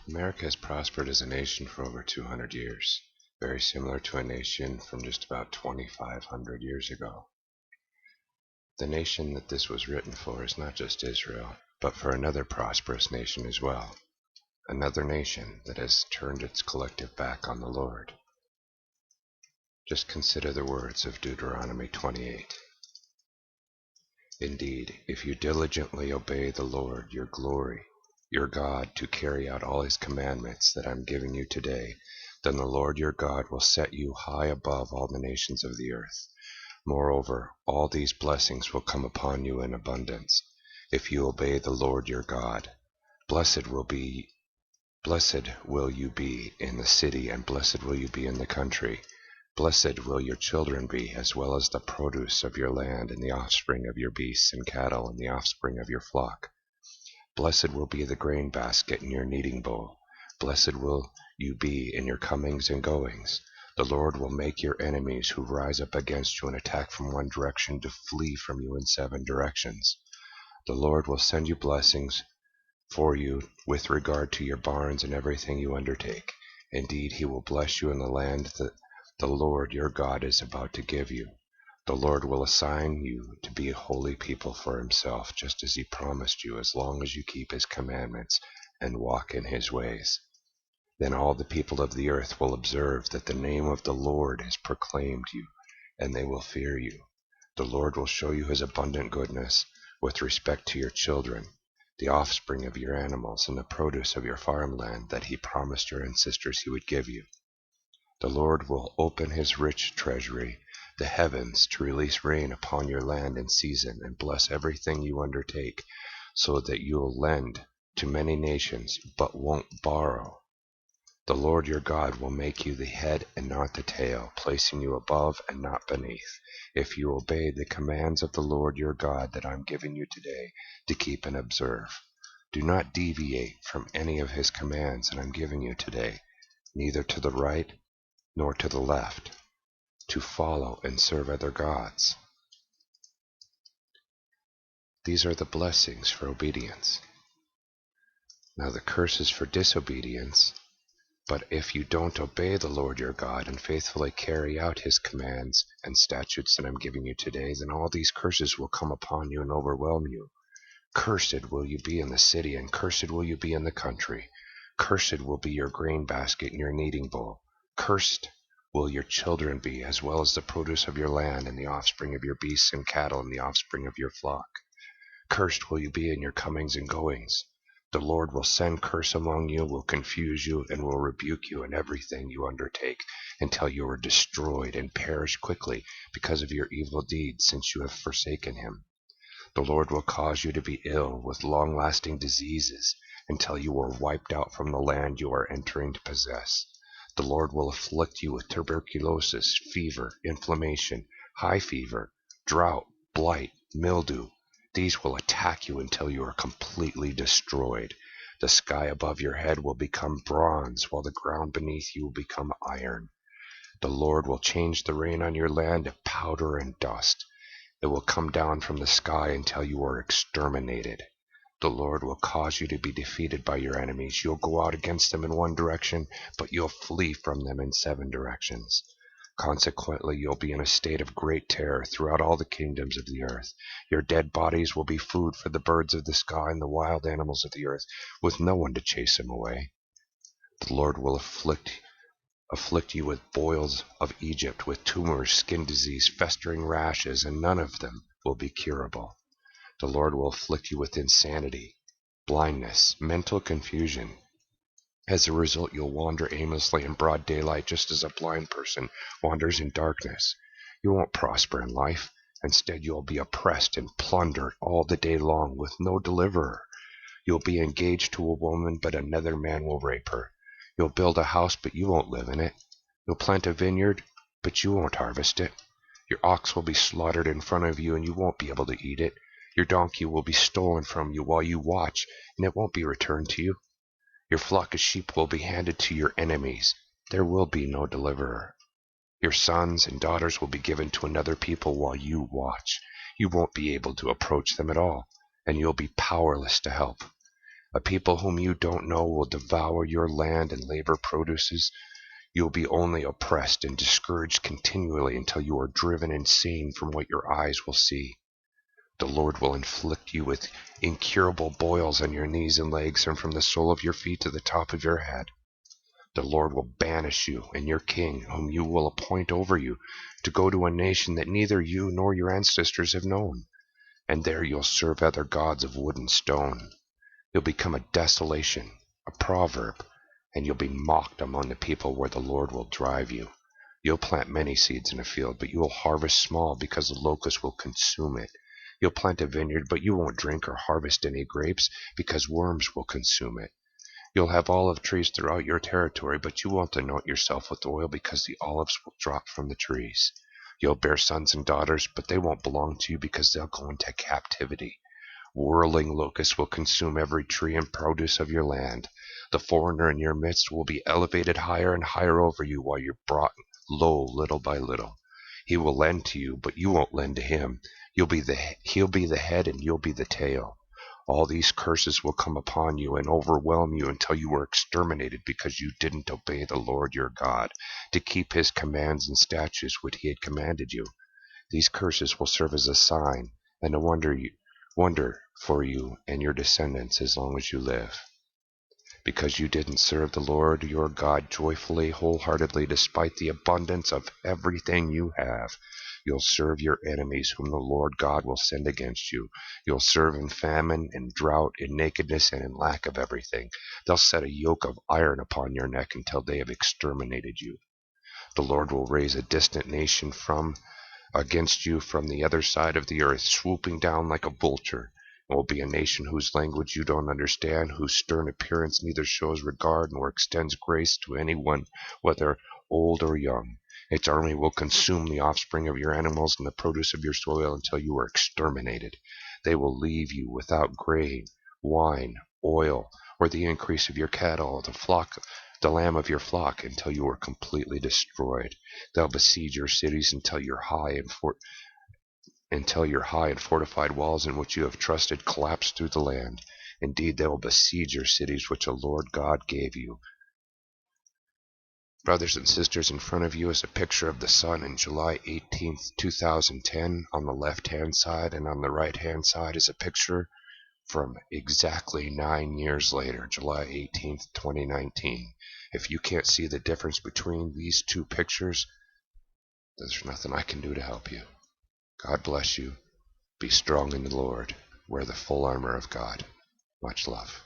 America has prospered as a nation for over 200 years, very similar to a nation from just about 2,500 years ago. The nation that this was written for is not just Israel, but for another prosperous nation as well, another nation that has turned its collective back on the Lord. Just consider the words of Deuteronomy 28. Indeed, if you diligently obey the Lord your glory, your God, to carry out all his commandments that I am giving you today, then the Lord your God will set you high above all the nations of the earth. Moreover, all these blessings will come upon you in abundance, if you obey the Lord your God. Blessed will you be in the city, and blessed will you be in the country. Blessed will your children be, as well as the produce of your land, and the offspring of your beasts and cattle, and the offspring of your flock. Blessed will be the grain basket in your kneading bowl. Blessed will you be in your comings and goings. The Lord will make your enemies who rise up against you and attack from one direction to flee from you in 7 directions. The Lord will send you blessings for you with regard to your barns and everything you undertake. Indeed, he will bless you in the land that the Lord your God is about to give you. The Lord will assign you to be a holy people for himself, just as he promised you, as long as you keep his commandments and walk in his ways. Then all the people of the earth will observe that the name of the Lord is proclaimed you, and they will fear you. The Lord will show you his abundant goodness with respect to your children, the offspring of your animals, and the produce of your farmland that he promised your ancestors he would give you. The Lord will open his rich treasury, the heavens, to release rain upon your land in season, and bless everything you undertake, so that you will lend to many nations, but won't borrow. The Lord your God will make you the head and not the tail, placing you above and not beneath, if you obey the commands of the Lord your God that I am giving you today to keep and observe. Do not deviate from any of his commands that I am giving you today, neither to the right nor to the left, to follow and serve other gods. These are the blessings for obedience. Now the curses for disobedience. But if you don't obey the Lord your God and faithfully carry out his commands and statutes that I'm giving you today, then all these curses will come upon you and overwhelm you. Cursed will you be in the city, and cursed will you be in the country. Cursed will be your grain basket and your kneading bowl. Cursed will your children be, as well as the produce of your land, and the offspring of your beasts and cattle, and the offspring of your flock. Cursed will you be in your comings and goings. The Lord will send curse among you, will confuse you, and will rebuke you in everything you undertake, until you are destroyed and perish quickly because of your evil deeds, since you have forsaken him. The Lord will cause you to be ill with long-lasting diseases, until you are wiped out from the land you are entering to possess. The Lord will afflict you with tuberculosis, fever, inflammation, high fever, drought, blight, mildew. These will attack you until you are completely destroyed. The sky above your head will become bronze, while the ground beneath you will become iron. The Lord will change the rain on your land to powder and dust. It will come down from the sky until you are exterminated. The Lord will cause you to be defeated by your enemies. You'll go out against them in one direction, but you'll flee from them in 7 directions. Consequently, you'll be in a state of great terror throughout all the kingdoms of the earth. Your dead bodies will be food for the birds of the sky and the wild animals of the earth, with no one to chase them away. The Lord will afflict you with boils of Egypt, with tumors, skin disease, festering rashes, and none of them will be curable. The Lord will afflict you with insanity, blindness, mental confusion. As a result, you'll wander aimlessly in broad daylight, just as a blind person wanders in darkness. You won't prosper in life. Instead, you'll be oppressed and plundered all the day long with no deliverer. You'll be engaged to a woman, but another man will rape her. You'll build a house, but you won't live in it. You'll plant a vineyard, but you won't harvest it. Your ox will be slaughtered in front of you, and you won't be able to eat it. Your donkey will be stolen from you while you watch, and it won't be returned to you. Your flock of sheep will be handed to your enemies. There will be no deliverer. Your sons and daughters will be given to another people while you watch. You won't be able to approach them at all, and you'll be powerless to help. A people whom you don't know will devour your land and labor produces. You will be only oppressed and discouraged continually until you are driven insane from what your eyes will see. The Lord will inflict you with incurable boils on your knees and legs, and from the sole of your feet to the top of your head. The Lord will banish you and your king, whom you will appoint over you, to go to a nation that neither you nor your ancestors have known, and there you'll serve other gods of wood and stone. You'll become a desolation, a proverb, and you'll be mocked among the people where the Lord will drive you. You'll plant many seeds in a field, but you will harvest small because the locust will consume it. You'll plant a vineyard, but you won't drink or harvest any grapes because worms will consume it. You'll have olive trees throughout your territory, but you won't anoint yourself with oil because the olives will drop from the trees. You'll bear sons and daughters, but they won't belong to you because they'll go into captivity. Whirling locusts will consume every tree and produce of your land. The foreigner in your midst will be elevated higher and higher over you while you're brought low little by little. He will lend to you, but you won't lend to him. He'll be the head and you'll be the tail. All these curses will come upon you and overwhelm you until you are exterminated because you didn't obey the Lord your God to keep his commands and statutes which he had commanded you. These curses will serve as a sign and a wonder for you and your descendants as long as you live. Because you didn't serve the Lord your God joyfully, wholeheartedly, despite the abundance of everything you have, you'll serve your enemies whom the Lord God will send against you. You'll serve in famine, in drought, in nakedness, and in lack of everything. They'll set a yoke of iron upon your neck until they have exterminated you. The Lord will raise a distant nation against you from the other side of the earth, swooping down like a vulture. It will be a nation whose language you don't understand, whose stern appearance neither shows regard nor extends grace to anyone, whether old or young. Its army will consume the offspring of your animals and the produce of your soil until you are exterminated. They will leave you without grain, wine, oil, or the increase of your cattle, the lamb of your flock, until you are completely destroyed. They'll besiege your cities until your high and fortified walls in which you have trusted collapse through the land. Indeed, they will besiege your cities which the Lord God gave you. Brothers and sisters, in front of you is a picture of the sun in July 18th, 2010 on the left-hand side, and on the right-hand side is a picture from exactly 9 years later, July 18th, 2019. If you can't see the difference between these two pictures, there's nothing I can do to help you. God bless you. Be strong in the Lord. Wear the full armor of God. Much love.